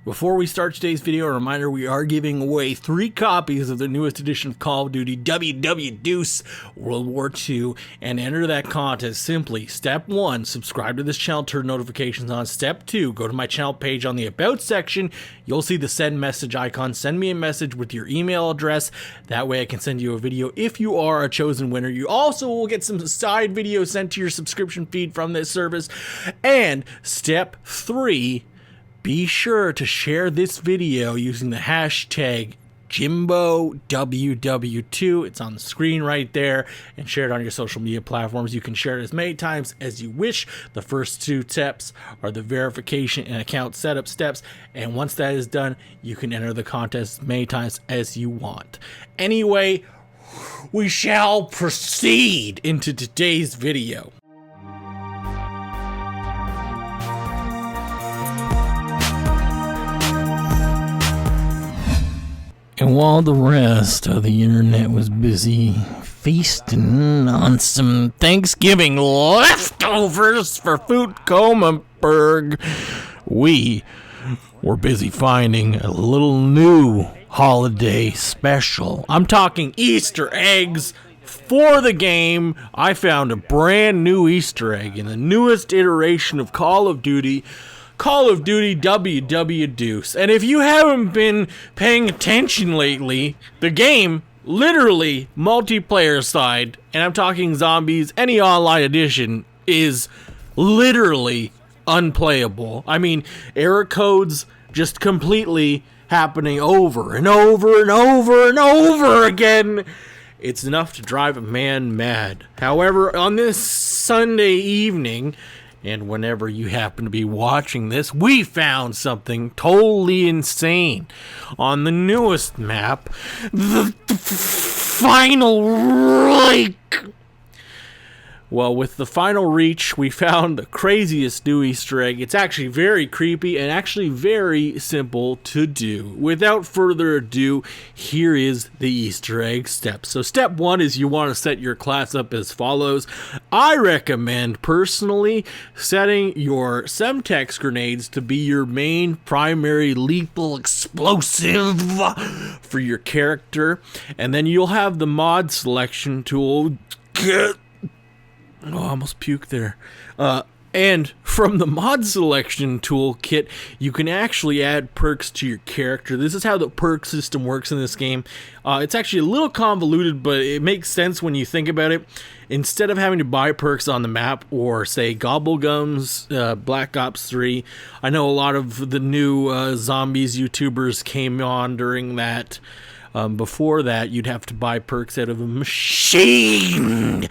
Before we start today's video, a reminder, we are giving away 3 copies of the newest edition of Call of Duty WW2 World War II, and enter that contest simply. Step 1, subscribe to this channel, turn notifications on. Step 2, go to my channel page on the About section. You'll see the send message icon. Send me a message with your email address. That way I can send you a video if you are a chosen winner. You also will get some side videos sent to your subscription feed from this service. And step 3, be sure to share this video using the hashtag Jimbothy WW2. It's on the screen right there, and share it on your social media platforms. You can share it as many times as you wish. The first 2 steps are the verification and account setup steps, and once that is done, you can enter the contest as many times as you want. Anyway, we shall proceed into today's video. And while the rest of the internet was busy feasting on some Thanksgiving leftovers for Foodcomaberg, we were busy finding a little new holiday special. I'm talking Easter eggs for the game. I found a brand new Easter egg in the newest iteration of Call of Duty WW2. And if you haven't been paying attention lately, the game, literally multiplayer side, and I'm talking zombies, any online edition, is literally unplayable. I mean, error codes just completely happening over and over and over and over again. It's enough to drive a man mad. However, on this Sunday evening, and whenever you happen to be watching this, we found something totally insane on the newest map, the Final Reich. Well, with the Final Reach, we found the craziest new Easter egg. It's actually very creepy and actually very simple to do. Without further ado, here is the Easter egg steps. So step 1 is you want to set your class up as follows. I recommend, personally, setting your Semtex grenades to be your main primary lethal explosive for your character. And then you'll have the mod selection tool. Oh, I almost puked there. And from the mod selection toolkit, you can actually add perks to your character. This is how the perk system works in this game. It's actually a little convoluted, but it makes sense when you think about it. Instead of having to buy perks on the map, or say Gobblegum's Black Ops 3, I know a lot of the new zombies YouTubers came on during that. Before that, you'd have to buy perks out of a machine.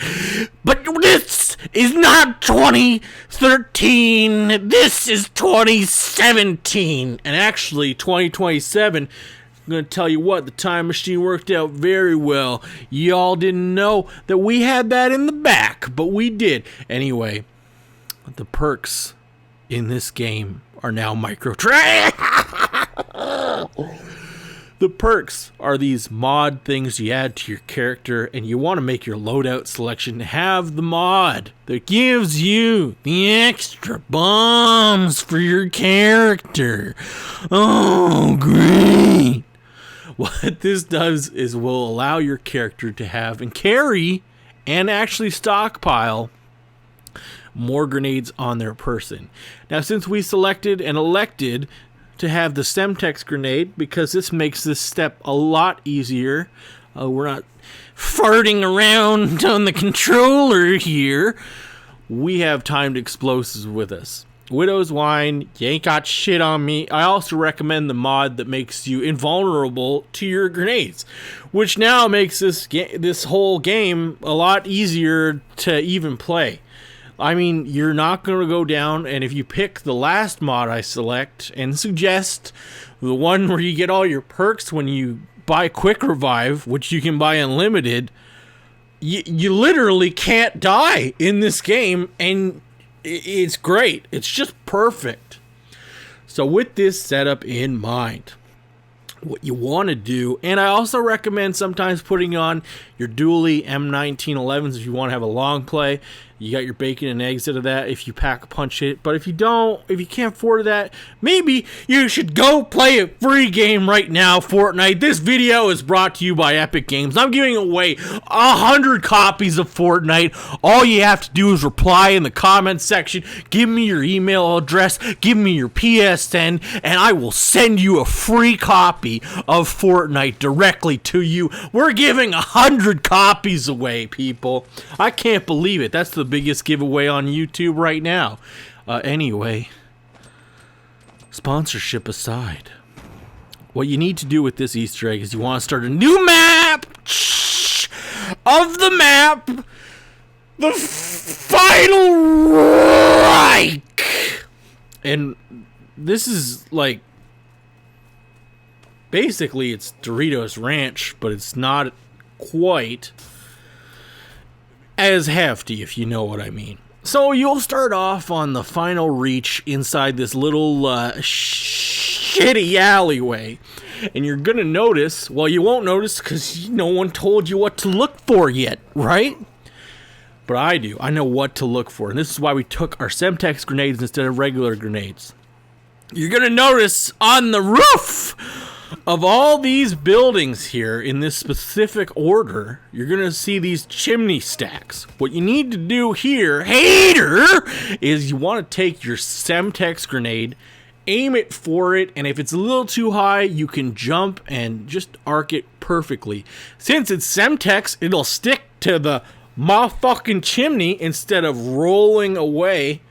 But this is not 2013. This is 2017. And actually, 2027, I'm going to tell you what, the time machine worked out very well. Y'all didn't know that we had that in the back, but we did. Anyway, the perks in this game are now microtransactions. The perks are these mod things you add to your character, and you want to make your loadout selection have the mod that gives you the extra bombs for your character. Oh, great. What this does is will allow your character to have and carry and actually stockpile more grenades on their person. Now, since we selected and elected to have the Semtex grenade, because this makes this step a lot easier. We're not farting around on the controller here. We have timed explosives with us. Widow's Wine, you ain't got shit on me. I also recommend the mod that makes you invulnerable to your grenades, which now makes this whole game a lot easier to even play. I mean, you're not going to go down, and if you pick the last mod I select and suggest, the one where you get all your perks when you buy Quick Revive, which you can buy unlimited, you literally can't die in this game, and it's great. It's just perfect. So with this setup in mind, what you want to do, and I also recommend sometimes putting on your dually M1911s if you want to have a long play. You got your bacon and eggs out of that if you pack a punch it. But if you don't, if you can't afford that, maybe you should go play a free game right now, Fortnite. This video is brought to you by Epic Games. I'm giving away 100 copies of Fortnite. All you have to do is reply in the comment section, give me your email address, give me your PSN, and I will send you a free copy of Fortnite directly to you. We're giving 100 copies away, people. I can't believe it. That's the biggest giveaway on YouTube right now. Anyway, sponsorship aside, what you need to do with this Easter egg is you want to start a new map of the map, the final Reich. And this is like, basically it's Doritos Ranch, but it's not quite as hefty, if you know what I mean. So you'll start off on the final reach inside this little shitty alleyway. And you're going to notice, well, you won't notice because no one told you what to look for yet, right? But I do. I know what to look for. And this is why we took our Semtex grenades instead of regular grenades. You're going to notice on the roof of all these buildings here in this specific order, you're going to see these chimney stacks. What you need to do here, hater, is you want to take your Semtex grenade, aim it for it, and if it's a little too high, you can jump and just arc it perfectly. Since it's Semtex, it'll stick to the motherfucking chimney instead of rolling away.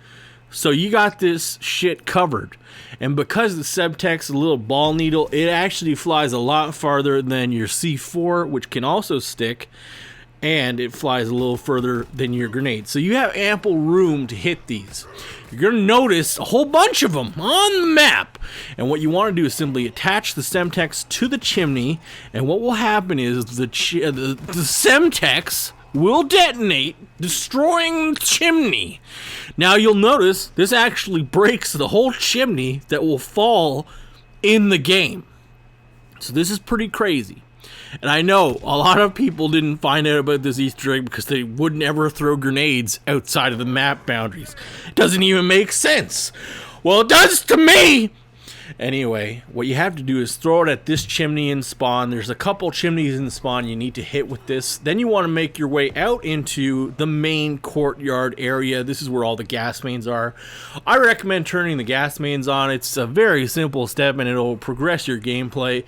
So you got this shit covered. And because the Semtex is a little ball needle, it actually flies a lot farther than your C4, which can also stick, and it flies a little further than your grenade. So you have ample room to hit these. You're going to notice a whole bunch of them on the map. And what you want to do is simply attach the Semtex to the chimney, and what will happen is the Semtex will detonate, destroying the chimney. Now you'll notice this actually breaks the whole chimney that will fall in the game. So this is pretty crazy. And I know a lot of people didn't find out about this Easter egg because they would never throw grenades outside of the map boundaries. It doesn't even make sense. Well, it does to me! Anyway, what you have to do is throw it at this chimney in spawn. There's a couple chimneys in spawn you need to hit with this. Then you want to make your way out into the main courtyard area. This is where all the gas mains are. I recommend turning the gas mains on. It's a very simple step and it'll progress your gameplay.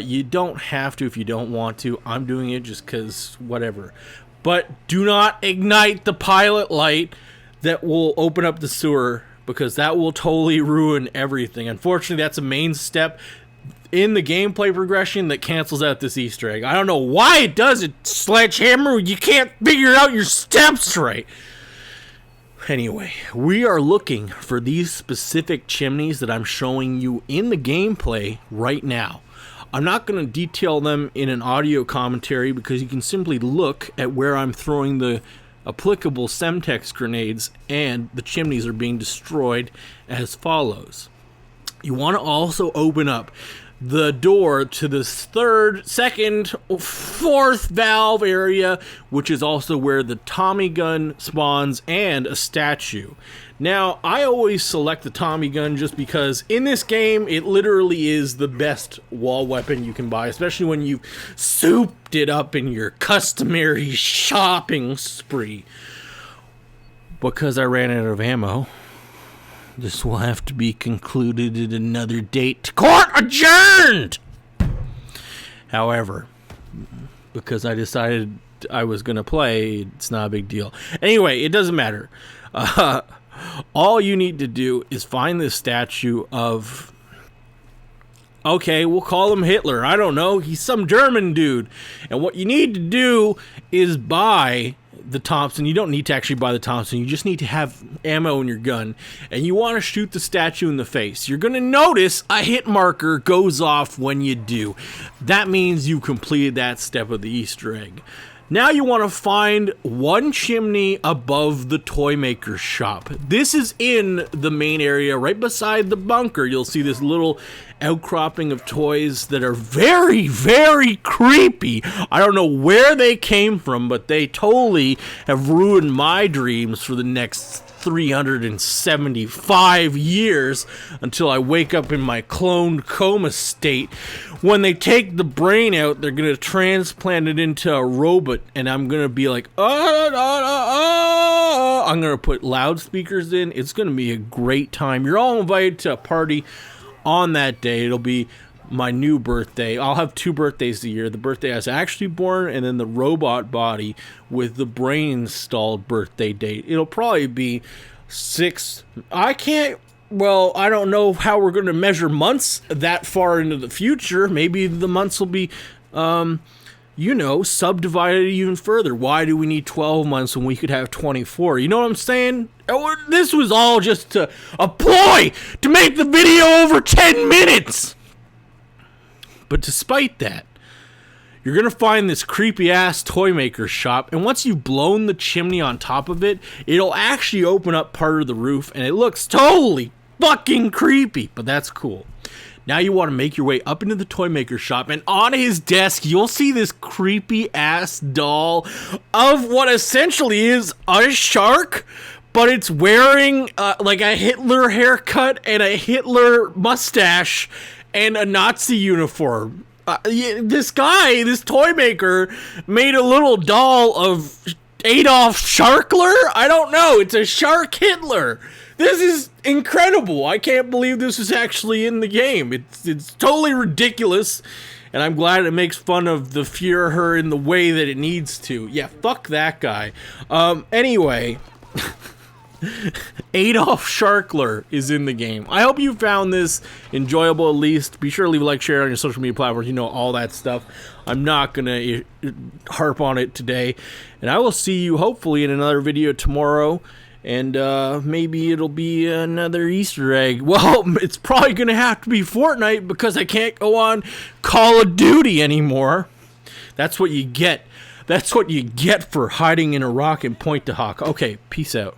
You don't have to if you don't want to. I'm doing it just because whatever. But do not ignite the pilot light that will open up the sewer, because that will totally ruin everything. Unfortunately, that's a main step in the gameplay progression that cancels out this Easter egg. I don't know why it does it, Sledgehammer. You can't figure out your steps right. Anyway, we are looking for these specific chimneys that I'm showing you in the gameplay right now. I'm not going to detail them in an audio commentary because you can simply look at where I'm throwing the applicable Semtex grenades, and the chimneys are being destroyed as follows. You want to also open up the door to this third, second, fourth valve area, which is also where the Tommy gun spawns and a statue. Now, I always select the Tommy gun just because in this game, it literally is the best wall weapon you can buy, especially when you've souped it up in your customary shopping spree. Because I ran out of ammo, this will have to be concluded at another date. Court adjourned! However, because I decided I was going to play, it's not a big deal. Anyway, it doesn't matter. All you need to do is find this statue of, okay, we'll call him Hitler. I don't know. He's some German dude. And what you need to do is buy the Thompson. You don't need to actually buy the Thompson. You just need to have ammo in your gun. And you want to shoot the statue in the face. You're going to notice a hit marker goes off when you do. That means you completed that step of the Easter egg. Now you want to find one chimney above the toymaker shop. This is in the main area right beside the bunker. You'll see this little outcropping of toys that are very, very creepy. I don't know where they came from, but they totally have ruined my dreams for the next 375 years until I wake up in my cloned coma state. When they take the brain out, they're going to transplant it into a robot, and I'm going to be like, I'm going to put loudspeakers in. It's going to be a great time. You're all invited to a party on that day. It'll be my new birthday. I'll have 2 birthdays a year. The birthday I was actually born, and then the robot body with the brain installed birthday date. It'll probably be 6. I don't know how we're going to measure months that far into the future. Maybe the months will be, subdivided even further. Why do we need 12 months when we could have 24? You know what I'm saying? This was all just a ploy to make the video over 10 minutes. But despite that, you're going to find this creepy-ass toy maker shop, and once you've blown the chimney on top of it, it'll actually open up part of the roof, and it looks totally fucking creepy, but that's cool. Now you want to make your way up into the toy maker shop, and on his desk, you'll see this creepy-ass doll of what essentially is a shark, but it's wearing like a Hitler haircut and a Hitler mustache and a Nazi uniform. This toy maker, made a little doll of Adolf Sharkler? I don't know. It's a shark Hitler. This is incredible. I can't believe this is actually in the game. It's totally ridiculous, and I'm glad it makes fun of the Führer in the way that it needs to. Yeah, fuck that guy. Anyway... Adolf Sharkler is in the game. I hope you found this enjoyable at least. Be sure to leave a like, share it on your social media platforms. You know, all that stuff. I'm not going to harp on it today. And I will see you hopefully in another video tomorrow. And maybe it'll be another Easter egg. Well, it's probably going to have to be Fortnite because I can't go on Call of Duty anymore. That's what you get. That's what you get for hiding in a rock and point to hawk. Okay, peace out.